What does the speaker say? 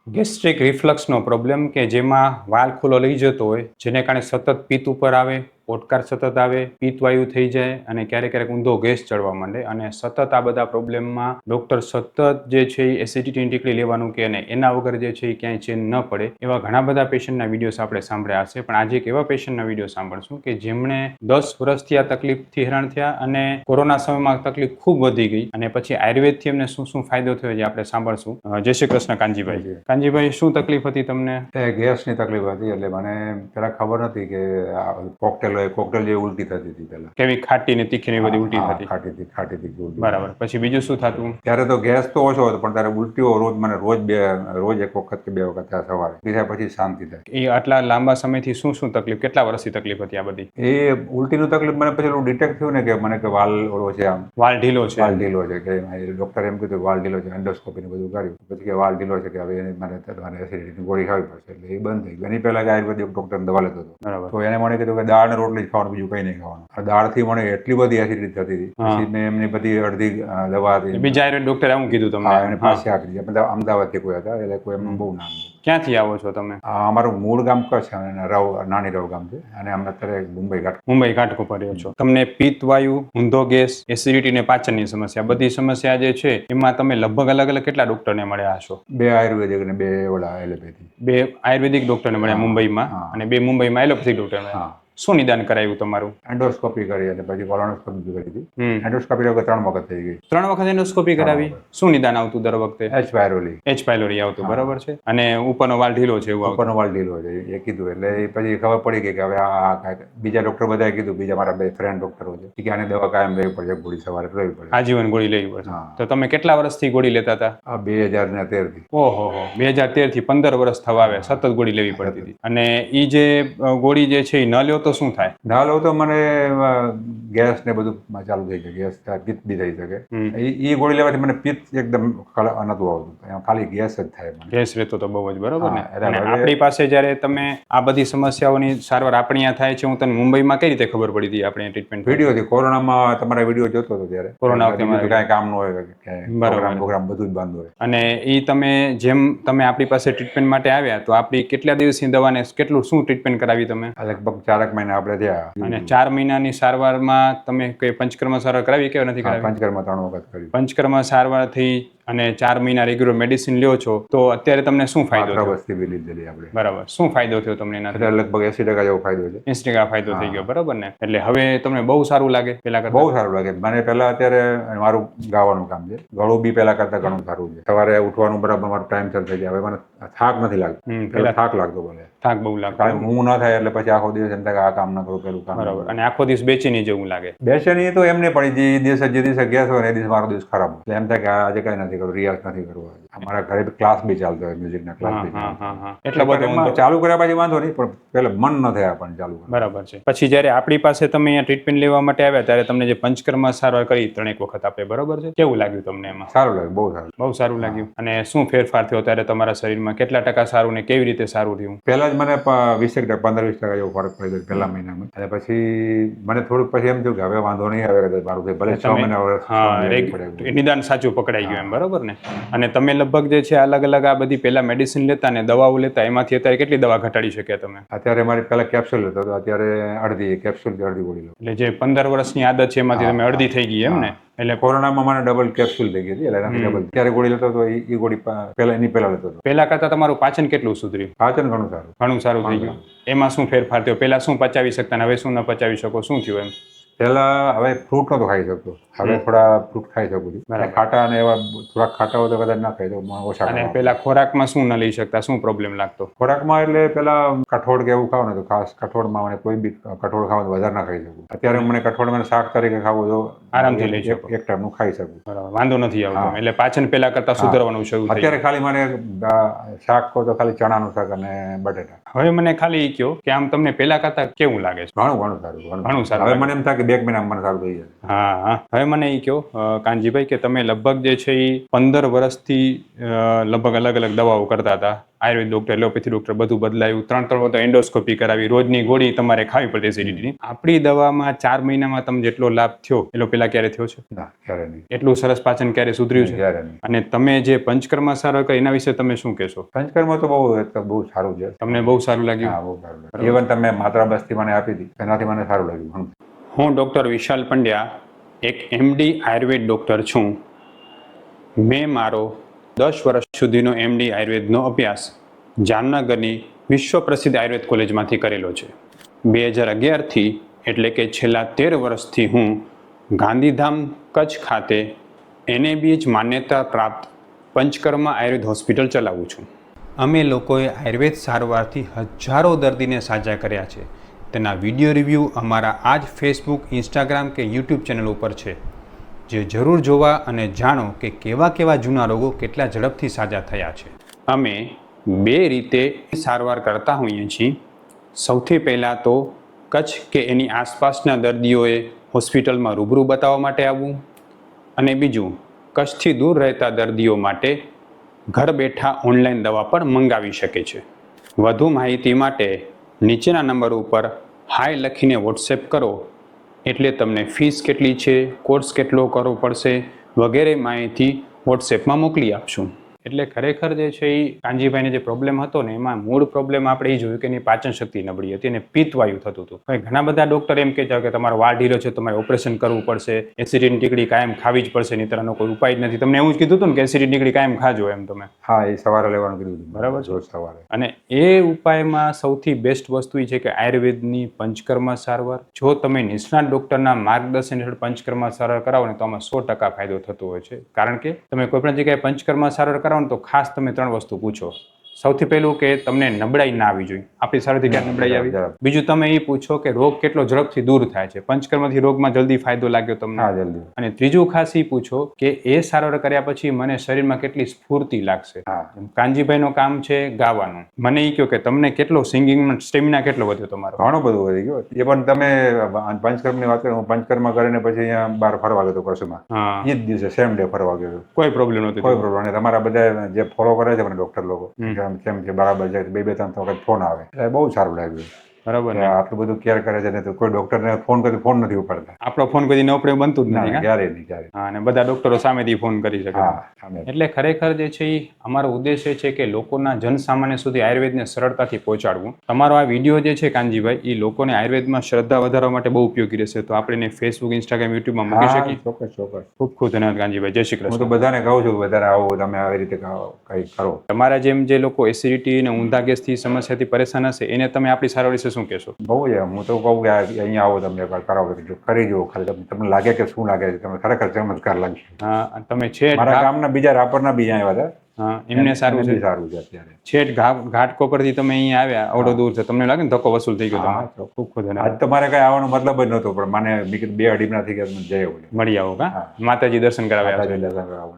Gastric રિફ્લક્સનો problem કે જેમાં વાલ ખુલ્લો લઈ જતો હોય, જેને કારણે સતત પિત્ત ઉપર આવે, ઓડકાર સતત આવે, પિત્તવાયુ થઈ જાય અને ક્યારેક ક્યારેક ઊંધો ગેસ ચડવા માંડે અને સતત આ બધા પ્રોબ્લેમમાં ડૉક્ટર સતત જે છે એ એસિડિટીની ટીકડી લેવાનું કે અને એના વગર જે છે એ ક્યાંય ચેન ન પડે એવા ઘણા બધા પેશન્ટના વિડીયોઝ આપણે સાંભળ્યા હશે. પણ આજે એક એવા પેશન્ટના વિડીયો સાંભળશું કે જેમણે 10 વર્ષથી આ તકલીફથી હેરાન થયા અને કોરોના સમયમાં તકલીફ ખૂબ વધી ગઈ અને પછી આયુર્વેદથી એમને શું શું ફાયદો થયો જે આપણે સાંભળશું. જય શ્રી કૃષ્ણ કાનજીભાઈ. કાનજીભાઈ, શું તકલીફ હતી તમને? ગેસની તકલીફ હતી. એટલે મને પેલા ખબર નથી કે કોકટેલ જેવી ઉલટી થતી હતી પેલા. કેવી ખાટી ને તીખી ને બધી ઉલટી થતી? ખાટી ઉલટી. બરાબર. પછી બીજું શું થતું? ત્યારે તો ગેસ તો ઓછો હતો, પણ ત્યારે ઉલટીઓ રોજ એક વખત કે બે વખત થાય સવારે. બીજા પછી શાંતિ થાય. એ આટલા લાંબા સમયથી શું તકલીફ, કેટલા વર્ષથી તકલીફ હતી આ બધી? એ ઉલટીનું તકલીફ મને પછી ડિટેક્ટ થયું ને કે મને કે વાલ ઓલો છે, આમ વાલ ઢીલો છે. વાલ ઢીલો છે કે ડોક્ટરે એમ કીધું વાલ ઢીલો છે. એન્ડોસ્કોપી ને બધું કર્યું પછી કે વાલ ઢીલો છે કે હવે મને એસિડિટીની ગોળી ખાવી પડશે. એટલે એ બંધ થઈ ગઈ. એની પહેલા આયુર્વેદિક ડોક્ટર દવા લેતો હતો. બરાબર. તો એને મને કીધું કે દાળ ને રોટલી જ ખાવાનું, બીજું કઈ નહીં ખાવાનું. દાળથી મને એટલી બધી એસિડિટી થતી હતી. પછી મેં એમની બધી અડધી દવા હતી. બીજા આયુર્વેદ ડોક્ટરે આવું કીધું તમને? એને પાછી આપી દીધી. બધા અમદાવાદથી કોઈ હતા, એટલે કોઈ એમનું બહુ નામ. ક્યાંથી આવો છો તમે? અમારું મૂળ ગામ કચ્છ અને નાની રવ ગામ છે અને અમે અત્યારે મુંબઈ ઘાટકોપર રહ્યો છો. તમને પિત્તવાયુ, ઊંધો ગેસ, એસિડિટી ને પાચનની સમસ્યા, બધી સમસ્યા જે છે એમાં તમે લગભગ અલગ કેટલા ડોક્ટરને મળ્યા હશો? 2 આયુર્વેદિક અને 2 ઓલા એલોપેથી. 2 આયુર્વેદિક ડોક્ટરને મળ્યા મુંબઈમાં અને 2 મુંબઈમાં એલોપેથિક ડોક્ટર મળ્યા. શું નિદાન કરાયું તમારું? એન્ડોસ્કોપી કરી અને પછી કોલોનોસ્કોપી કરી હતી. એન્ડોસ્કોપી 3 વખત થઈ ગઈ. 3 વખત એન્ડોસ્કોપી કરાવી? શું નિદાન આવતું દર વખતે? એચ પાયરોલી આવતું. બરાબર છે. અને ઉપરનો વાલ ઢીલો છે એવું? ઉપરનો વાલ ઢીલો છે એ કીધું. એટલે એ પછી ખબર પડી ગઈ કે હવે આ બીજા ડોક્ટર બધાએ કીધું, બીજા મારા 2 ફ્રેન્ડ ડોક્ટરો છે કે આને દવા કાયમ લેવી પડશે, ગોળી સવારે લેવી પડે, આજીવન ગોળી લેવી પડશે. તો તમે કેટલા વર્ષથી ગોળી લેતા હતા? આ 2013 થી. ઓહો, 2013 થી 15 વર્ષ થવા આવે સતત ગોળી લેવી પડતી હતી. અને ઈ જે ગોળી જે છે એ ન લ્યો તો શું થાય? ના લો તો મને ગેસ ને બધું ચાલુ થઈ જાય. ગેસ થાય, પિત્ત બી થઈ શકે. એ ગોળી લેવાથી મને પિત્ત એકદમ નતું આવતું, ખાલી ગેસ જ થાય. ગેસ રહેતો તો બહુ જ. બરોબર ને? અને આપણી પાસે જયારે તમે આ બધી સમસ્યાઓની સારવાર આપણી ત્યાં થાય છે, હું તને મુંબઈમાં કઈ રીતે ખબર પડી હતી આપણી ટ્રીટમેન્ટ? વિડીયોથી. કોરોનામાં તમારા વિડીયો જોતો હતો ત્યારે. કોરોના વખતે કાંઈ કામ ન હોય, પ્રોગ્રામ બધું જ બંધ હોય. અને એ તમે આપણી પાસે ટ્રીટમેન્ટ માટે આવ્યા તો આપણી કેટલા દિવસની દવાને શું ટ્રીટમેન્ટ કરાવી તમે? લગભગ 4 મહિના આપણે થયા. અને 4 મહિનાની સારવારમાં તમે કઈ પંચકર્મ સારવાર કરાવી કે નથી કરાવી? પંચકર્મ 3 વખત કરી. પંચકર્મ સારવાર થઈ અને 4 મહિના રેગ્યુલર મેડિસિન લ્યો છો તો અત્યારે તમને શું ફાયદો થયો? વસ્તી બી લીધેલી આપણે. બરાબર. શું ફાયદો થયો તમને એના? અત્યારે લગભગ 80% જેવો ફાયદો છે. 80% ફાયદો થઈ ગયો. બરાબર ને? એટલે હવે તમને બહુ સારું લાગે પેલા કરતા? બહુ સારું લાગે મને. પેલા અત્યારે મારું ગાવાનું કામ છે, ગળું બી પેલા કરતા ઘણું સારું છે. સવારે ઉઠવાનું બરાબર મારું ટાઈમ સર થઈ જાય. હવે મને થાક નથી લાગતો. પેલા થાક લાગતો બોલે. થાક બહુ લાગતો. કારણ હું ના થાય એટલે પછી આખો દિવસ એમ થાય કે આ કામ ના કરું, પેલું કામ. બરાબર. અને આખો દિવસ બેચેની જેવું લાગે? બેચેની તો એમને પડી. જે દિવસે ગેસ હોય એ દિવસ મારો દિવસ ખરાબ હોય. એટલે એમ થાય કે આજે કઈ નથી કરવું, રિયાઝ નથી કરવો. અમારા ઘરે ક્લાસ બી ચાલતો હોય, મ્યુઝિકના ક્લાસ બી ચાલતો. એટલે બધું ચાલુ કર્યા પછી વાંધો નહીં, પણ પેલા મન ન થયા પણ ચાલુ. બરાબર છે. પછી જયારે આપણી પાસે તમે અહીંયા ટ્રીટમેન્ટ લેવા માટે આવ્યા ત્યારે તમને જે પંચકર્મ સારવાર કરી 3 વખત આપે, બરોબર છે, કેવું લાગ્યું તમને એમાં? સારું લાગ્યું, બહુ સારું. બહુ સારું લાગ્યું. અને શું ફેરફાર થયો ત્યારે તમારા શરીરમાં? કેટલા ટકા સારું ને કેવી રીતે સારું થયું? પહેલા જ મને 15-20% જેવો ફરક પડ્યો પહેલા મહિનામાં. અને પછી મને થોડુંક પછી એમ થયું કે હવે વાંધો નહીં આવે, મારું ભલે 6 મહિના નિદાન સાચું પકડાઈ ગયું એમ. બરોબર ને? અને તમે લગભગ જે છે અલગ આ બધી પહેલા મેડિસિન લેતા ને દવાઓ લેતા, એમાંથી અત્યારે કેટલી દવા ઘટાડી શક્યા તમે? અત્યારે મારી પહેલા કેપ્સ્યુલ લેતો હતો, અત્યારે અડધી કેપ્સ્યુલ અડધી ગોળી લો. એટલે જે 15 વર્ષની આદત છે એમાંથી તમે અડધી થઈ ગઈ એમ ને? એટલે કોરોનામાં મને ડબલ કેપ્સ્યુલ થઈ ગઈ હતી. એટલે એનાથી ડબલ ત્યારે ગોળી લેતો હતો. એ ગોળી પહેલા લેતો હતો. પહેલા કરતા તમારું પાચન કેટલું સુધર્યું? પાચન ઘણું સારું થઈ ગયું. એમાં શું ફેરફાર થયો? પહેલા શું પચાવી શકતા ને હવે શું ન પચાવી શકો? શું થયું એમ? પહેલા હવે ફ્રૂટ નતો ખાઈ શકતો, હવે થોડા ફ્રૂટ ખાઈ શકું છું. ખાટા અને એવા થોડા ખાટા હોય તો કદાચ ના ખાઈ શકું, ઓછા. અને પેલા ખોરાકમાં શું ન લઈ શકતા? શું પ્રોબ્લેમ લાગતો ખોરાકમાં? એટલે પેલા કઠોળ કે એવું ખાવ ને તો ખાસ કઠોળમાં મને કોઈ બી કઠોળ ખાવાનું વધારે ના ખાઈ શકું. અત્યારે મને કઠોળ મને શાક તરીકે ખાવું તો આરામથી લઈ શકો, એક ટાઈમનું ખાઈ શકું. બરાબર, વાંધો નથી આવતો. એટલે પાચન પેલા કરતા સુધારવાનું શરૂ થયું. અત્યારે ખાલી મને શાક કહો તો ખાલી ચણાનું શાક અને બટેટા. હવે મને ખાલી કહો કે આમ તમને પેલા કરતા કેવું લાગે છે? ઘણું સારું. હવે મને એમ થાય કે 2 મહિનામાં મને સારું થઈ જાય. હા. હવે મને એ કહો કાનજીભાઈ કે તમે લગભગ જે છે એ 15 વર્ષથી લગભગ અલગ દવાઓ કરતા હતા, આયુર્વેદ ડોક્ટર, એલોપેથી ડોક્ટર બધું બદલાયું, 3 વખત એન્ડોસ્કોપી કરાવી, રોજની ગોળી તમારે ખાવી પડતી એસિડિટીની. આપણી દવામાં 4 મહિનામાં તમને જેટલો લાભ થયો એટલો પેલા ક્યારે થયો છે? ના, ક્યારે નહીં. એટલું સરસ પાચન ક્યારે સુધર્યું છે? ક્યારે નહીં. અને તમે જે પંચકર્મ સારવાર કરી એના વિશે તમે શું કહેશો? પંચકર્મ તો બહુ સારું છે. તમને બહુ સારું લાગ્યું? હા, બહુ સારું લાગ્યું. ઇવન તમે માત્રા બસ્તી મને આપી હતી એનાથી મને સારું લાગ્યું. હું ડૉક્ટર વિશાલ પંડ્યા એક MD આયુર્વેદ ડૉક્ટર છું. મેં મારો 10 વર્ષ સુધીનો MD આયુર્વેદનો અભ્યાસ જામનગરની વિશ્વ પ્રસિદ્ધ આયુર્વેદ કોલેજમાંથી કરેલો છે. 2011થી એટલે કે છેલ્લા 13 વર્ષથી હું ગાંધીધામ કચ્છ ખાતે NABH માન્યતા પ્રાપ્ત પંચકર્મ આયુર્વેદ હોસ્પિટલ ચલાવું છું. અમે લોકોએ આયુર્વેદ સારવારથી હજારો દર્દીને સાજા કર્યા છે. તેના વિડીયો રિવ્યૂ અમારા આ જ ફેસબુક, ઇન્સ્ટાગ્રામ કે યુટ્યુબ ચેનલ ઉપર છે, જે જરૂર જોવા અને જાણો કે કેવા જૂના રોગો કેટલા ઝડપથી સાજા થયા છે. અમે 2 રીતે સારવાર કરતા હોઈએ છીએ. સૌથી પહેલાં તો કચ્છ કે એની આસપાસના દર્દીઓએ હોસ્પિટલમાં રૂબરૂ બતાવવા માટે આવવું, અને બીજું કચ્છથી દૂર રહેતા દર્દીઓ માટે ઘર બેઠા ઓનલાઈન દવા પણ મંગાવી શકે છે. વધુ માહિતી માટે નીચેના નંબર ઉપર હાય લખીને વોટ્સએપ કરો, એટલે તમને ફીસ કેટલી છે, કોર્સ કેટલો કરવો પડશે વગેરે માહિતી વોટ્સએપમાં મોકલી આપશું. એટલે ખરેખર જે છે એ કાનજીભાઈને જે પ્રોબ્લેમ હતો ને એમાં મૂળ પ્રોબ્લેમ આપણે એ જોયું કે એની પાચન શક્તિ નબળી હતી અને પિત્તવાયુ થતું હતું. હવે ઘણા બધા ડૉક્ટર એમ કહેતા કે તમારો વાળ ઢીલો છે, તમારે ઓપરેશન કરવું પડશે, એસિડિટીની ટીકડી કાયમ ખાવી જ પડશે, નહીં તરનો કોઈ ઉપાય જ નથી. તમને એવું જ કીધું હતું ને કે એસિડિટીની ટીકડી કાયમ ખાજો એમ તમે? હા, એ સવારે લેવાનું કીધું હતું. બરાબર છે. રોજ સવારે. અને એ ઉપાયમાં સૌથી બેસ્ટ વસ્તુ એ છે કે આયુર્વેદની પંચકર્મ સારવાર. જો તમે નિષ્ણાત ડૉક્ટરના માર્ગદર્શન હેઠળ પંચકર્મ સારવાર કરાવો ને તો આમાં 100% ફાયદો થતો હોય છે. કારણ કે તમે કોઈ પણ જગ્યાએ પંચકર્મ સારવાર કરાવો ને તો ખાસ તમે 3 વસ્તુ પૂછો. સૌથી પહેલું કે તમને નબળાઈ ના આવી જોઈએ. આપણી સારવારથી ક્યાં નબળાઈ આવી? બીજું તમે એ પૂછો કે રોગ કેટલો ઝડપથી દૂર થાય છે, પંચકર્મથી રોગમાં જલ્દી ફાયદો લાગ્યો તમને? હા, જલ્દી. અને ત્રીજું ખાસ એ પૂછો કે એ સારવાર કર્યા પછી મને શરીરમાં કેટલી સ્ફૂર્તિ લાગશે. કાનજીભાઈનું કામ છે ગાવાનું. મને એ કહ્યું કે તમને કેટલો સિંગિંગનો સ્ટેમિના કેટલો વધ્યો તમારો? ઘણો બધું વધી ગયો. એ પણ તમે પંચકર્મની વાત કરો, હું પંચકર્મ કરીને પછી અહીંયા બહાર ફરવા ગયો હતો કચ્છમાં. એ જ દિવસે સેમ ડે ફરવા ગયો. કોઈ પ્રોબ્લેમ નથી? કોઈ પ્રોબ્લેમ નહીં. તમારા બધા જે ફોલો કરે છે મને ડોક્ટર લોકો, કેમ કે બરાબર છે, 2-3 વખત ફોન આવે એટલે બહુ સારું લાગ્યું. બરાબર. આટલું બધું કેર કરે છે ને તો કોઈ ડોક્ટરને ફોન કરી ફોન નથી ઉપાડતા. આપણો ફોન કદી નોપડે બનતું જ નથી. ક્યારે નહીં, ક્યારે. હા, અને બધા ડોક્ટરો સામેથી ફોન કરી શકે. એટલે ખરેખર જે છે એ અમારો ઉદ્દેશ્ય છે કે લોકોના જનસામાન્ય સુધી આયુર્વેદને સરળતાથી પહોંચાડવું. તમારો આ વિડીયો જે છે કાનજીભાઈ, એ લોકોને આયુર્વેદમાં શ્રદ્ધા વધારવા માટે બહુ ઉપયોગી રહેશે. તો આપણે એને ફેસબુક, ઇન્સ્ટાગ્રામ, યુટ્યુબમાં મૂકી શકીએ? ચોક્કસ, ચોક્કસ. ખૂબ ખૂબ ધન્યવાદ કાનજીભાઈ. જય શ્રી કૃષ્ણ. હું તો બધાને કહું છું, બધાને આવો, તમે આવી રીતે કંઈ કરો. તમારા જેમ જે લોકો એસિડિટી અને ઊંધા ગેસથી સમસ્યાથી પરેશાન હશે એને તમે આપણી સારવાર વિશે શું કહેશો? બહુ છે. હું તો કહું કે અહીંયા આવો, તમને કરાવો, કરી જુઓ. ખાલી તમને લાગે કે શું લાગે છે, તમે ખરેખર ચમત્કાર લાગશે. હા, તમે છે મારા ગામના બીજા રાપરના બી અહીંયા આવ્યા હતા. હા, એમને સારું છે. સારું છે અત્યારે. છેટ ઘાટકોપરથી તમે અહીંયા આવ્યા, આવડો દૂર છે, તમને લાગે ને ધક્કો વસૂલ થઈ ગયો? ખૂબ ખૂબ ધન્યવાદ. આજ તો મારે કઈ આવવાનો મતલબ જ નહોતો, પણ મને 2 અઢી મહિના થઈ ગયા, જઈ આવું, મળી આવો. કા માતાજી દર્શન કરાવ્યા? દર્શન કરાવવા.